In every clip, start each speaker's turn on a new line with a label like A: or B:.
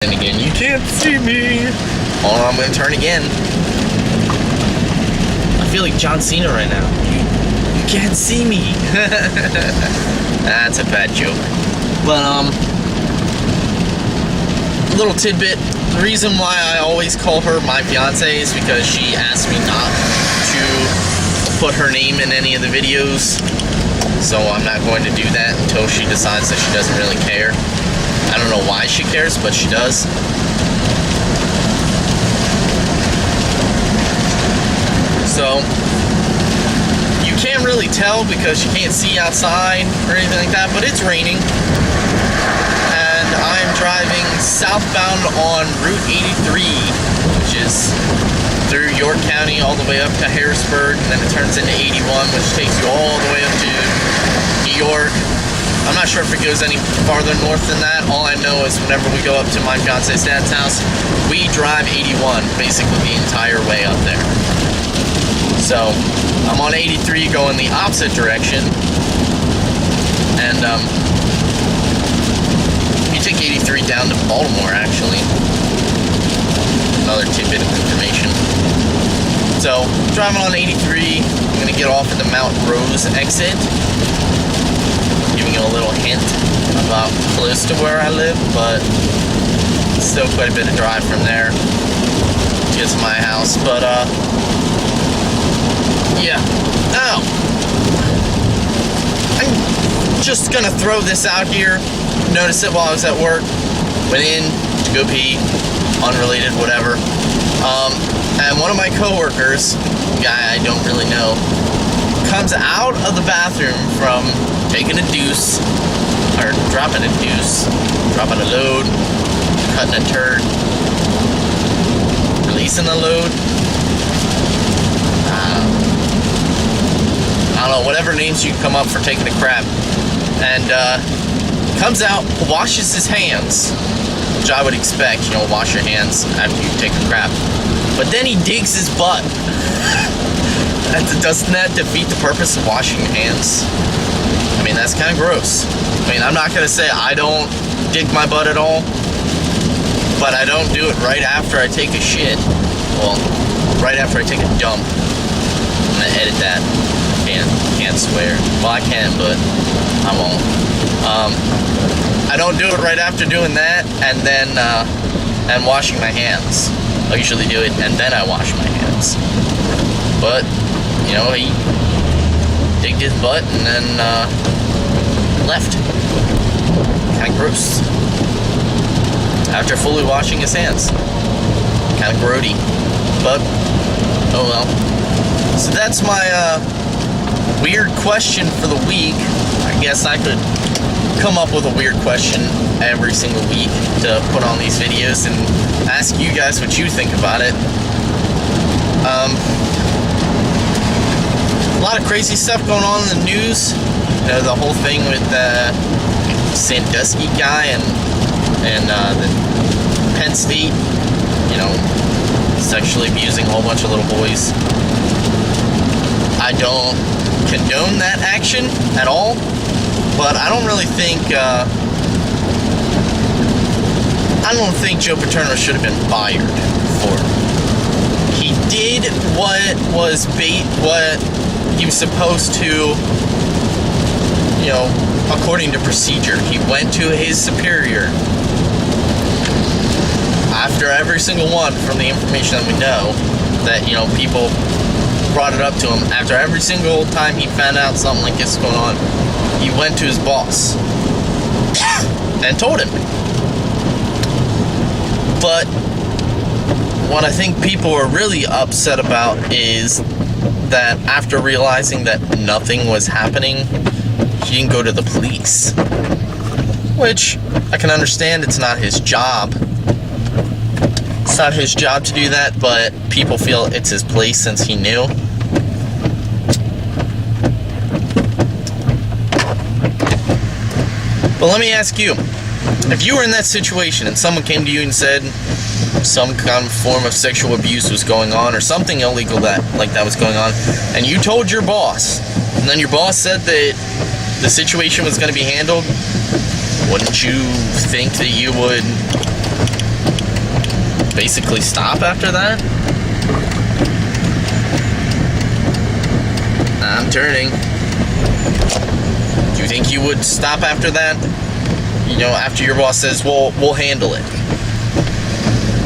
A: And again, you can't see me. Oh, I'm gonna turn again. I feel like John Cena right now. You can't see me. That's a bad joke. But little tidbit. The reason why I always call her my fiance is because she asked me not to put her name in any of the videos. So I'm not going to do that until she decides that she doesn't really care. I don't know why she cares, but she does. So you can't really tell because you can't see outside or anything like that, but it's raining. And I'm driving southbound on Route 83, which is through York County all the way up to Harrisburg, and then it turns into 81, which takes you all the way up to New York. I'm not sure if it goes any farther north than that. All I know is whenever we go up to my fiance's dad's house, we drive 81 basically the entire way up there. So I'm on 83 going the opposite direction, and you take 83 down to Baltimore actually. Another tidbit of information. So driving on 83, I'm gonna get off at the Mount Rose exit. Giving you a little hint about close to where I live, but still quite a bit of drive from there to get to my house. But yeah. Now I'm just gonna throw this out here. Noticed it while I was at work. Went in to go pee, unrelated, whatever. And one of my coworkers, a guy I don't really know, comes out of the bathroom from taking a deuce, or dropping a deuce, dropping a load, cutting a turd, releasing a load. I don't know, whatever names you come up for taking a crap. And comes out, washes his hands, which I would expect, you know, wash your hands after you take a crap. But then he digs his butt. Doesn't that defeat the purpose of washing your hands? I mean, that's kind of gross. I mean, I'm not going to say I don't dig my butt at all, but I don't do it right after I take a shit. Well, right after I take a dump. I'm going to edit that. Can't swear. Well, I can, but I won't. I don't do it right after doing that and then and washing my hands. I usually do it and then I wash my hands. But, you know, he digged his butt and then left. Kind of gross. After fully washing his hands. Kind of grody. But, oh well. So that's my weird question for the week. I guess I could come up with a weird question every single week to put on these videos and ask you guys what you think about it. A lot of crazy stuff going on in the news. You know, the whole thing with the Sandusky guy and the Penn State, you know, sexually abusing a whole bunch of little boys. I don't condone that action at all, but I don't really think Joe Paterno should have been fired for it. He did what he was supposed to, you know, according to procedure. He went to his superior after every single one, from the information that we know, that, you know, people brought it up to him. After every single time he found out something like this was going on, he went to his boss and told him. But what I think people are really upset about is that after realizing that nothing was happening, he didn't go to the police. Which, I can understand, it's not his job. It's not his job to do that, but people feel it's his place since he knew. But let me ask you, if you were in that situation and someone came to you and said some kind of form of sexual abuse was going on or something illegal like that was going on, and you told your boss, and then your boss said that the situation was going to be handled, wouldn't you think that you would basically stop after that? I'm turning. Do you think you would stop after that? You know, after your boss says, well, we'll handle it.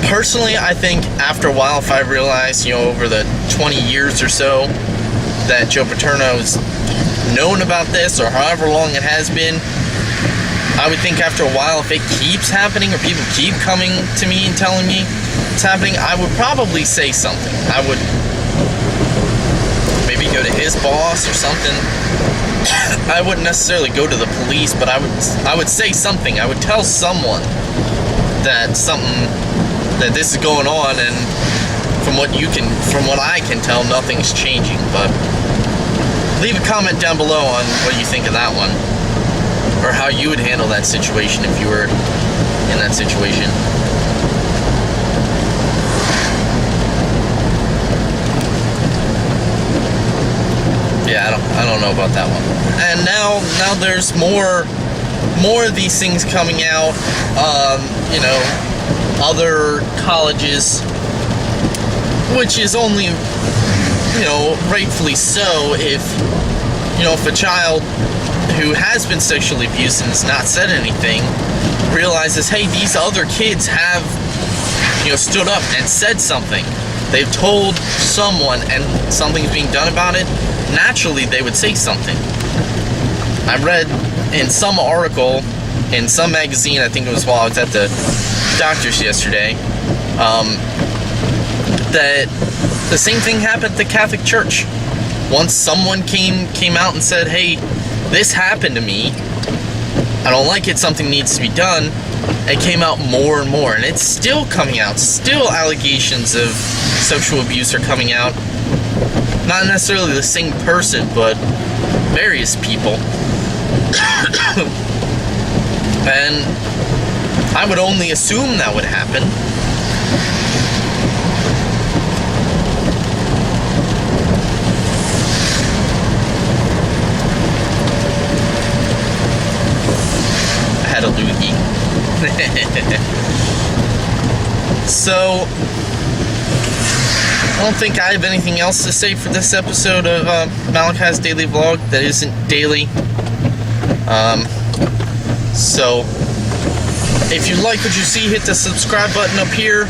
A: Personally, I think after a while, if I realize, you know, over the 20 years or so that Joe Paterno's known about this, or however long it has been, I would think after a while, if it keeps happening, or people keep coming to me and telling me it's happening, I would probably say something. I would maybe go to his boss or something. I wouldn't necessarily go to the police, but I would say something. I would tell someone that this is going on, and from what I can tell, nothing's changing. But leave a comment down below on what you think of that one, or how you would handle that situation if you were in that situation. Yeah, I don't know about that one. And now there's more of these things coming out. You know, other colleges, which is only, you know, rightfully so, if a child who has been sexually abused and has not said anything realizes, hey, these other kids have, you know, stood up and said something. They've told someone and something's being done about it. Naturally, they would say something. I read in some article, in some magazine, I think it was while I was at the doctor's yesterday, that the same thing happened at the Catholic Church. Once someone came out and said, hey, this happened to me, I don't like it, something needs to be done, it came out more and more, and it's still coming out. Still allegations of sexual abuse are coming out. Not necessarily the same person, but various people. And I would only assume that would happen. I had a loogie. So, I don't think I have anything else to say for this episode of Malachi's Daily Vlog that isn't daily. So, if you like what you see, hit the subscribe button up here.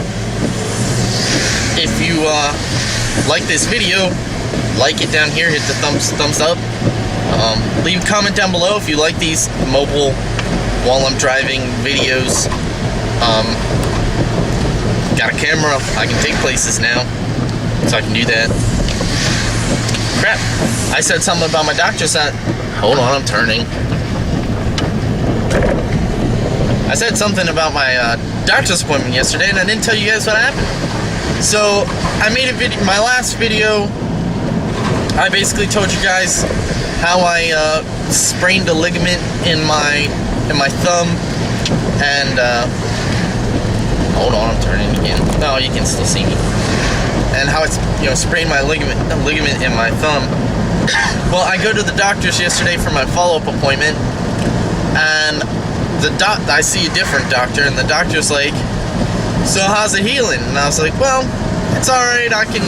A: If you like this video, like it down here, hit the thumbs up. Leave a comment down below if you like these mobile while I'm driving videos. Got a camera, I can take places now, so I can do that. Crap, I said something about my doctor's not. Hold on, I'm turning. I said something about my doctor's appointment yesterday, and I didn't tell you guys what happened. So, I made a video, my last video, I basically told you guys how I sprained a ligament in my thumb, and hold on, I'm turning again. No, you can still see me. And how it's, you know, sprained my ligament in my thumb. Well, I go to the doctor's yesterday for my follow-up appointment, and I see a different doctor, and the doctor's like, so how's it healing? And I was like, well, it's alright, I can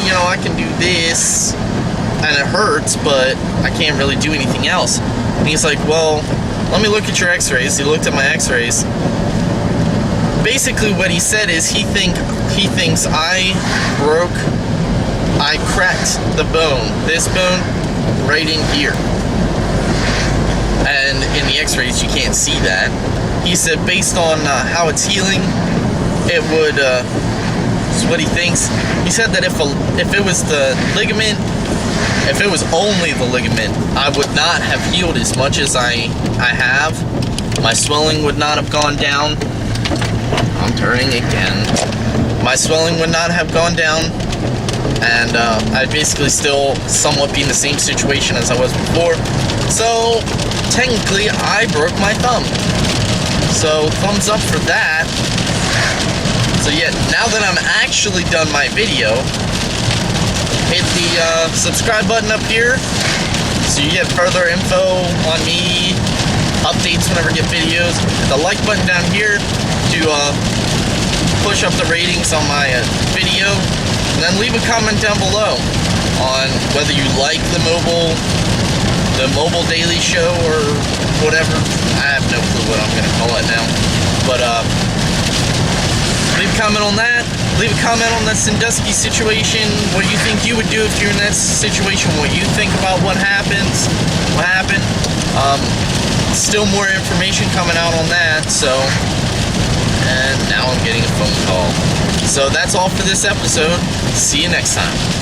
A: do this, and it hurts, but I can't really do anything else. And he's like, well, let me look at your x-rays. He looked at my x-rays. Basically what he said is he thinks I cracked the bone, this bone, right in here. And in the x-rays you can't see that. He said based on how it's healing, it would, is what he thinks. He said that if it was the ligament, if it was only the ligament, I would not have healed as much as I have. My swelling would not have gone down. I'm turning again. My swelling would not have gone down, and I'd basically still somewhat be in the same situation as I was before. So, technically, I broke my thumb. So, thumbs up for that. So yeah, now that I'm actually done my video, hit the subscribe button up here so you get further info on me, updates whenever I get videos. Hit the like button down here to push up the ratings on my video. And then leave a comment down below on whether you like the mobile daily show or whatever. I have no clue what I'm gonna call it now. But leave a comment on that. Leave a comment on that Sandusky situation. What you think you would do if you're in that situation. What you think about what happened. Still more information coming out on that. So, and now I'm getting a phone call. So that's all for this episode. See you next time.